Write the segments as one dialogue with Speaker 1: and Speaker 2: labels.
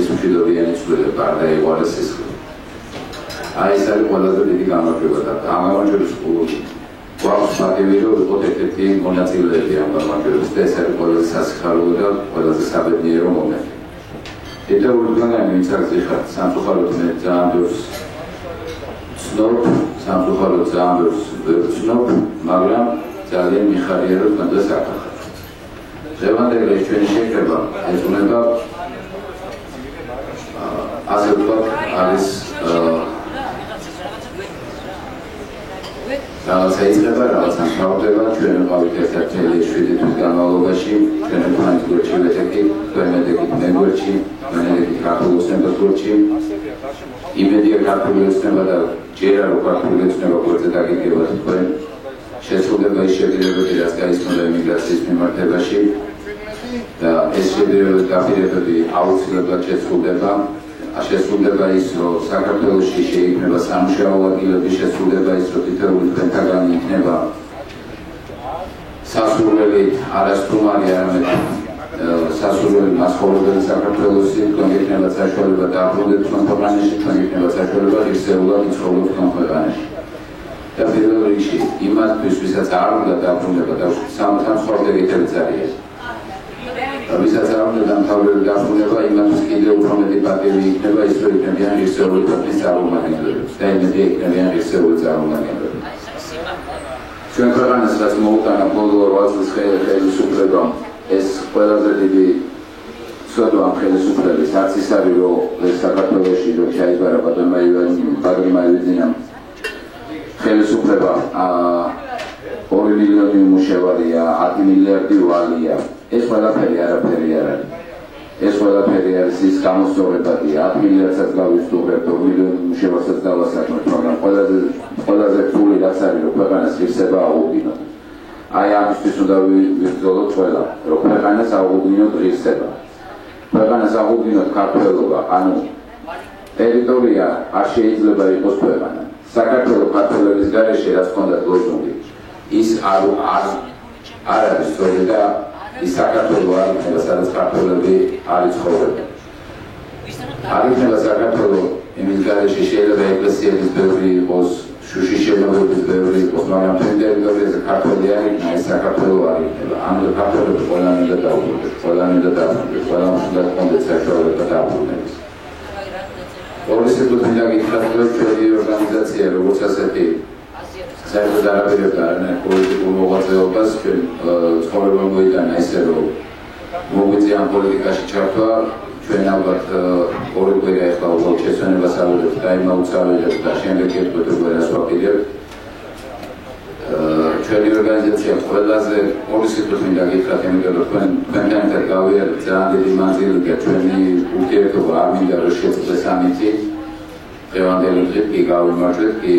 Speaker 1: ქალების მშვიდობიანი ცვლილება არ დაიყვანეს სისხლი. აი ეს არის ყველაზე დიდი გამარჯვება და ამ გამარჯვების გვაქვს პატივი რომ ვიყოთ ერთ-ერთი მონაწილეები ამ გამარჯვების და ეს არის ყველაზე სასიხარულო და ყველაზე საბედნიერო მომენტი. Eta urduan mintzak zixat, სამწუხაროდ მე ძალიან ბევრს ცნობ, სამწუხაროდ ძალიან ბევრს ვერ ვცნობ, მაგრამ ძალიან მიხარია რომ თანდას აკახა. დღევანდელი ჩვენი შეკრება ეძღვნება ასე ვთქვათ არის რაღაცა იწყება, რაღაცა მთავრდება, ჩვენ ვიყავით ერთ-ერთი 7 თვის განმავლობაში, ჩვენ ვიყავით გურჩი მეტექი, მედექით მეგურჩი, მედექით ქართული ოცნება გურჩი. იმედია ქართული ოცნება და ჯერა რო ქართული ოცნება გურზე დაგიგებათ თქვენ. შესრულდება ის შეგირებები, რაც გაიცნოდა იმიგრაციის მიმართებაში და ეს შეგირებები დაპირებები აუცილებლად შესრულდება. შესრულდება ის, რომ საქართველოში შეიქმნება სამუშაო ადგილები, შესრულდება ის, რომ თითოეული თქვენთაგანი იქნება სასურველი არასტუმარი, არამედ სასურველი მასწავლებელი საქართველოში, თქვენ იქნება საშუალება დაბრუნდეთ თქვენ ქვეყანაში, თქვენ იქნება საშუალება ღირსეულად იცხოვროთ თქვენ ქვეყანაში. და პირველ რიგში იმათთვის, ვისაც არ უნდა დაბრუნდება და სამთანხმოებითებიც არის. ვისაც არ უნდა დამთავრებული დაბრუნება, იმათთვის კიდევ უფრო მეტი პატივი იქნება ის, რომ იქნებიან ღირსეული ქვეყნის წარმომადგენლები და იმედი იქნებიან ღირსეული წარმომადგენლები. ჩვენ ქვეყანას რაც მოუტანა ბოლო 8 წლის ხელისუფლებამ, ეს ყველაზე დიდი ცოდვა ამ ხელისუფლების, არც ის არის, რომ საქართველოში რომ ჩაიბარა ბატონმა ივანოვიჩამ ხელისუფლება 2 მილიონი უმუშევარია, 10 მილიარდი ვალია. ეს ყველაფერი არაფერი არ არის. ეს ყველაფერი არის ის გამოსწორებადია. 10 მილიარდსაც გავისწორებთ, 2 მილიონი უმუშევარსაც დავასაქმოთ, მაგრამ ყველაზე რთული რაც არის, რომ ქვეყანას ღირსება აუღუნოთ. აი ამისთვის უნდა ვიბრძოლოთ ყველა, რომ ქვეყანას აუღუნოთ ღირსება. ქვეყანას აუღუნოთ ქართველობა, ანუ ტერიტორია არ შეიძლება იყოს ქვეყანა. საქართველოს ქართველების გარეშე რაც ჰქონდათ ლოზუნგი, ის არ არის სწორი და ის საქართველო არ იქნება, სადაც ქართველები არ იცხოვრებენ. არ იქნება საქართველო იმის გარეშე, შეიძლება ეკლესიების ბევრი იყოს, შუშის შენობების ბევრი იყოს, მაგრამ თქვენ ტერიტორიაზე ქართველი არ იქნება, ეს საქართველო არ იქნება. ამიტომ ქართველები ყველანი უნდა დაუბრუნდეთ, ყველანი უნდა დაბრუნდეთ, ყველამ უნდა ჰქონდეთ საშუალება დაბრუნების. ორი სიტყვით მინდა გითხრათ, რომ ჩვენი ორგანიზაცია, როგორც ასეთი საერთოდ არაპირებდა არანაირ პოლიტიკურ მოღვაწეობას, ჩვენ ცხოვრება მოიტანა ისე, რომ მოგვიწია ამ პოლიტიკაში ჩართვა, ჩვენ ალბათ ორი კვირა ეხლა უბრალოდ შესვენებას ავიღებთ და იმაუცავებთ და შემდეგ გეტყვით როგორ რას ვაკეთებთ. ჩვენი ორგანიზაცია ყველაზე ორი სიტყვით მინდა გითხრათ, იმიტომ რომ თქვენთან ერთად გავიარეთ ძალიან დიდი მანძილი და ჩვენი ურთიერთობა არ მინდა რომ შეწყდეს ამით. დღევანდელი დღით კი გავიმარჯვეთ, კი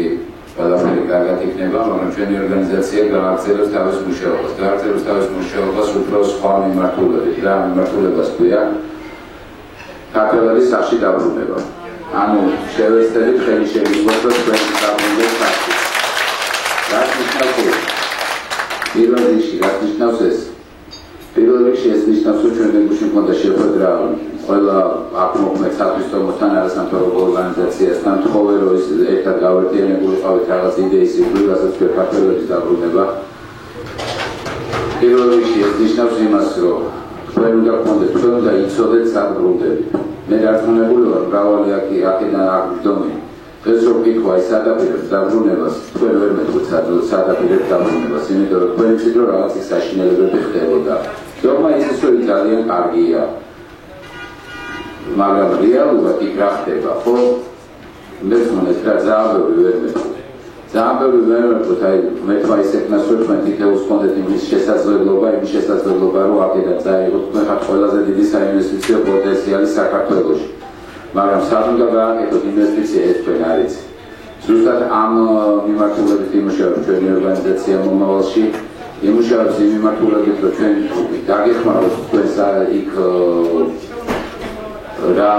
Speaker 1: ყველაფერი კარგად იქნება, მაგრამ ჩვენი ორგანიზაცია გააგრძელებს თავის მუშაობას. გააგრძელებს თავის მუშაობას უფრო სხვა მიმართულებით. რა მიმართულებას ქვია? ქართველების სახში დაბრუნება. ანუ შევეცდებით ხელი შემიგვაქვს ჩვენი დაბრუნების სახში. რაც ნიშნავს პირველ რიგში, რაც ნიშნავს ეს? პირველ რიგში ეს ნიშნავს, რომ ჩვენ გუშინ მქონდა შეხვედრა ყველა აქ მოქმედ სათვისტომოსთან, არასამთავრობო ორგანიზაციასთან, თხოვე რომ ის ერთად გავერთიანებულიყავით რაღაც იდეის იბრძვის, რასაც ქვია ქართველების დაბრუნება. პირველ რიგში ეს ნიშნავს იმას, რომ თქვენ უნდა გქონდეთ, თქვენ უნდა იცოდეთ სად ბრუნდებით. მე დარწმუნებული ვარ, მრავალი აქედან არ გვჯდომენ. დღეს რო გიქვა ის სადაპირებს დაბრუნებას, თქვენ ვერ მეტყვით სადაპირებს დაბრუნებას, იმიტომ რომ თქვენ იცით რომ რაღაც ის საშინელებები ხდებოდა. დოგმა ის რომ ძალიან კარგია. მაგრამ რეალურად იქ რა ხდება, ხო? მესმონეთ რა ძალიან ბევრი ვერ მეტყვით. ძალიან ბევრი ვერ მეტყვით, აი მე თქვა ისეთნას რომ თქვენ თითოეულს გქონდეთ იმის შესაძლებლობა, რომ აქედან წაიღოთ, თქვენ ხართ ყველაზე დიდი საინვესტიციო პოტენციალი საქართველოში. მაგრამ სად უნდა გააკეთოთ ინვესტიცია ეს თქვენ არ იცით. ზუსტად ამ მიმართულებით იმუშავებს ჩვენი ორგანიზაცია მომავალში. იმუშავებს იმ მიმართულებით, რომ ჩვენ დაგეხმაროთ თქვენს იქ რა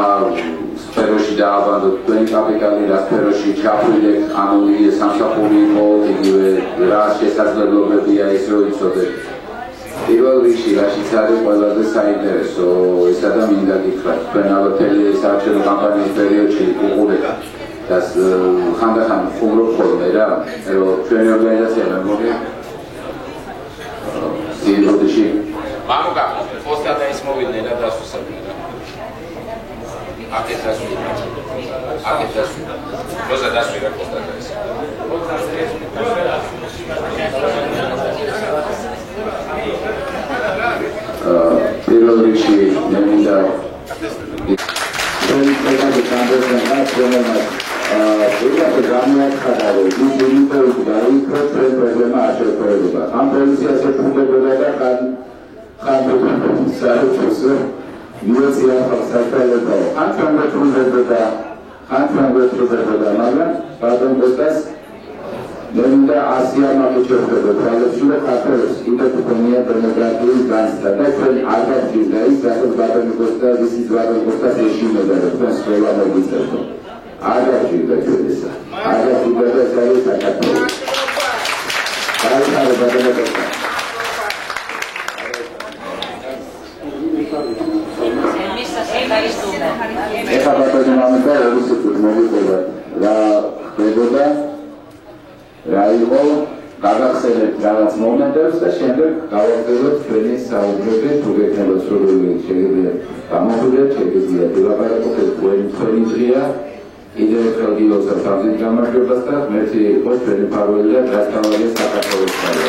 Speaker 1: სფეროში დააბანდოთ თქვენი კაპიტალი, რა სფეროში ჩაფრიდებთ, ანუ სამსახური იყო, იგივე რა შესაძლებლობებია ის რომ იცოდეთ. პირველ რიგში რაშიც არის ყველაზე საინტერესო ისა და მინდა გითხრათ თქვენ ალბათელი საარჩევნო კამპანიის პერიოდში უყურებთ და ხანდახან ხუმრობ ხოლმე რა რომ ჩვენი ორგანიზაცია მეგონი სიუჟეტში მამუკა პოსტა და ის მოვიდნენ რა დასუსებდნენ აქეთ დასვი როზა დასვი რა პოსტა და ის პირველ რიგში მე მინდა Meminda Asia makuchorda pralapsula khateros interkonia demokratiyis gansta da kwen ardat judais zakhos badan kosta this badan kosta regime da transfer la mogitsa ardat judais ardat judais sari sakatro kare badan kosta ეხა ბატონო რუსეთის მოგიყვება რა ხდებოდა რა იყო გაგახსენებთ რაღაც მომენტებს და შემდეგ გავაგრძელებთ ჩვენი საუბრები თუ გექნება სრული შეიძლება გამოგვიდეთ შეგიძლიათ ვილაპარაკოთ თქვენი დღეა კიდევ ერთხელ გილოცავ თავის გამარჯვებას და ღმერთი იყოს ჩვენი მფარველი და დასწავლია საქართველოს ხალხი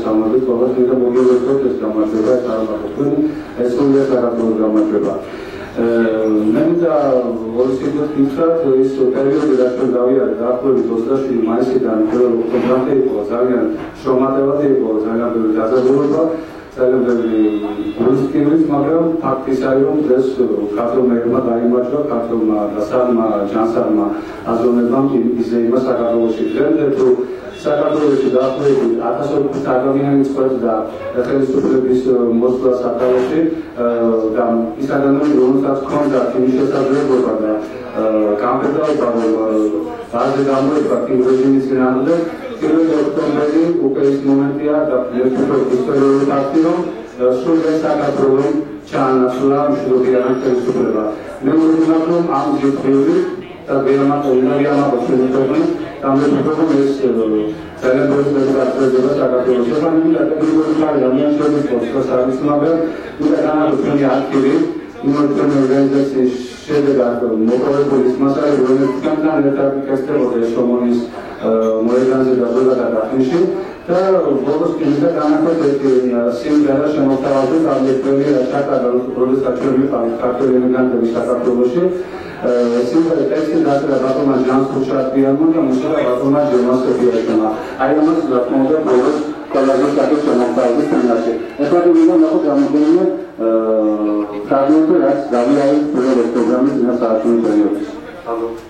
Speaker 1: Samadi todas tiene muy bien que está más de la Armacopun, eso ya está todo Armacopa. Nemita Volsito Kintra, isso periodo de la Davia, da por todas as mais que dan pelo contrato e Zagan, Shomatevati e Zagan do Jazadurba, Zagan do Ruskivis Magram, Pakisarium, des Kato Megma Daimacho, Kato Dasarma, Jansarma, Azonebam, Izema Sakatoshi, to საქართველოში დაახლოებით 1000 ადამიანის წვეთდა ხელისუფლების მოსვლა საქართველოში და ის ადამიანები რომელსაც ჰქონდა იმის შესაძლებლობა და გამყიდველობა ბაზე გამოება იმ რეჟიმის წინააღმდეგ 1 ოქტომბერი უკვე ის მომენტია და ისტორიული ფაქტი რომ სულ საქართველოს ჩაანაცვლა მშვიდობიანი ხელისუფლება მე ვიმეორებ რომ ამ ძირითადად და ვერამატოვინავია მოხდები También es Salen por el trato de la Cataluña. Yo también la tengo que usar la mía sobre cosas a mis madres. Una gana de tener adquirir una organización de gasto. No puedo por eso más allá de lo que cantan de la que este porque somos morenas de la boda de la finche. Pero vos que me dan cuenta que siempre la semana pasada también fue la chata de los productos que para capturar el ganado de la Cataluña. Siempre el texto de la batoma jans puchatiano que mucho la batoma jonas que tiene. Hay unos la ponga por con la cosa que son para distinguirse. Es para que no lo podamos ver también que las David hay pero los programas en esta actuación.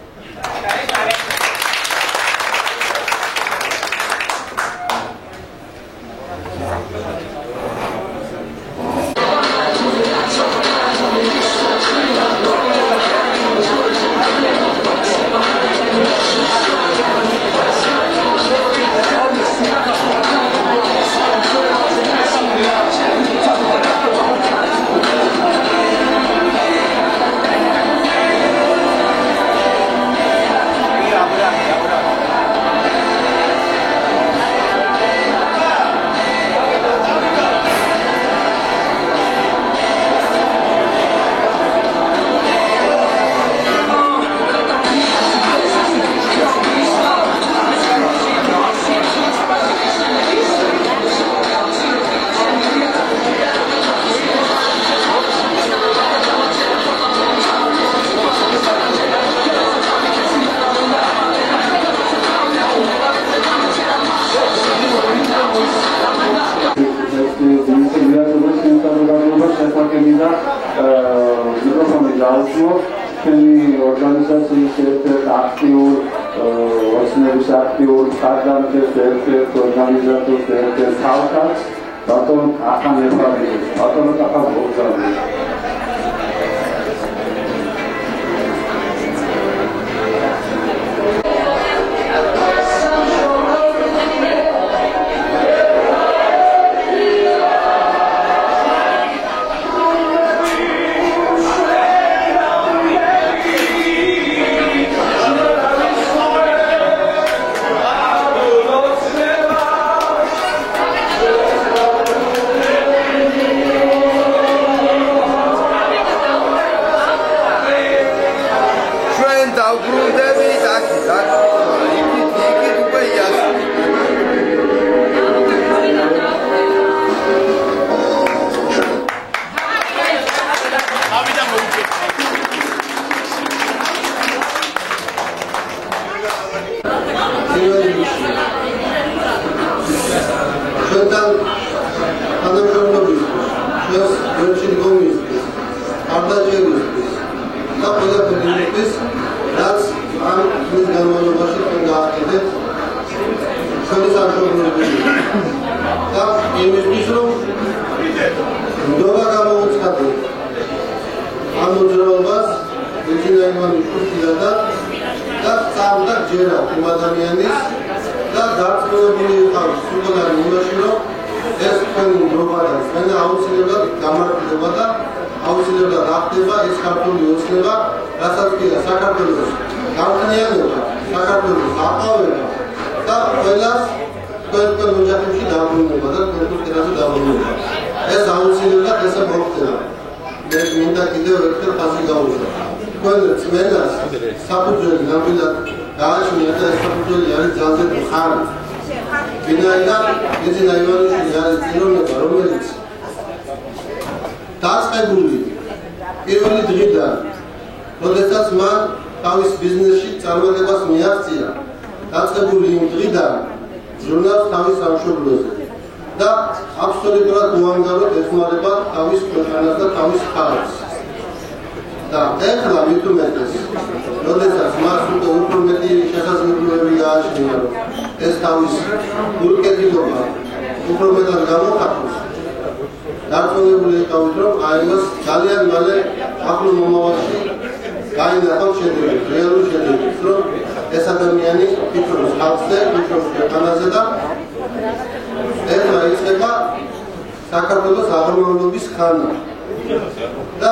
Speaker 2: ვერჩილი კომისიის, არდაჭერისთვის და ყველაფერი იმისთვის, რაც ამ წლის განმავლობაში თქვენ გააკეთებთ ჩვენი სამშობლოების და იმისთვის, რომ ნდობა გამოუცხადოთ ამ მოძრაობას ეძინა ივანიშვილისა და წამდა ჯერა იმ ადამიანის და დარწმუნებული იყავს სულგან იმაში, რომ ეს თქვენი ნდობა და თქვენი აუცილებლად გამართლება და აუცილებლად ახდება ეს ქართული ოცნება, რასაც კიდე საქართველოს გამყნიანება, საქართველოს აყვავება და ყველას თქვენ ოჯახებში დაბრუნება და თქვენ კერაზე დაბრუნება. ეს აუცილებლად ესე მოხდება. მე მინდა კიდევ ერთხელ ხაზი გაუშვათ. თქვენ წმენდას საფუძველი ნამდვილად გააჩნიათ და ეს საფუძველი არის ძალზე მხარი. ვინაიდან ეძინა ივანიშვილი არის პიროვნება, რომელიც დაწყებული პირველი დღიდან, როდესაც მან თავის ბიზნესში წარმატებას მიაღწია, დაწყებული იმ დღიდან ჟურნალს თავის სამშობლოზე და აბსოლუტურად უანგაროდ ეხმარება თავის ქვეყანას და თავის ხალხს. და ეხლა მით უმეტეს, როდესაც მას უფრო მეტი შესაძლებლობები გააჩნია, რომ ეს თავის ურკეთილობა უფრო მეტად გამოხატოს, დარწმუნებული იყავით, რომ აიმას ძალიან მალე ახლო მომავალში გაინახავთ შედეგები, რეალური შედეგები, რომ ეს ადამიანი ფიქრობს ხალხზე, ფიქრობს ქვეყანაზე და ეხლა იწყება საქართველოს აღმავლობის ხანა. და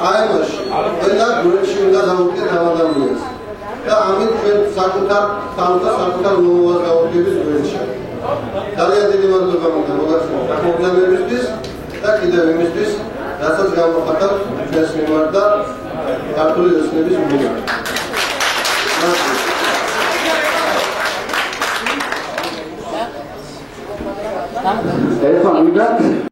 Speaker 2: აიმაში ყველა გვერდში უნდა დავუდგეთ ამ ადამიანს. და ამით ჩვენ საკუთარ თავს და საკუთარ მომავალს გავუდგებით გვერდში. ძალიან დიდი მადლობა მინდა მოგახსენოთ მოგვიანებისთვის და კიდევ იმისთვის, რასაც გამოხატავთ ჩვენს მიმართ და ქართული ოცნების მიმართ.
Speaker 1: ეხლა მიგდათ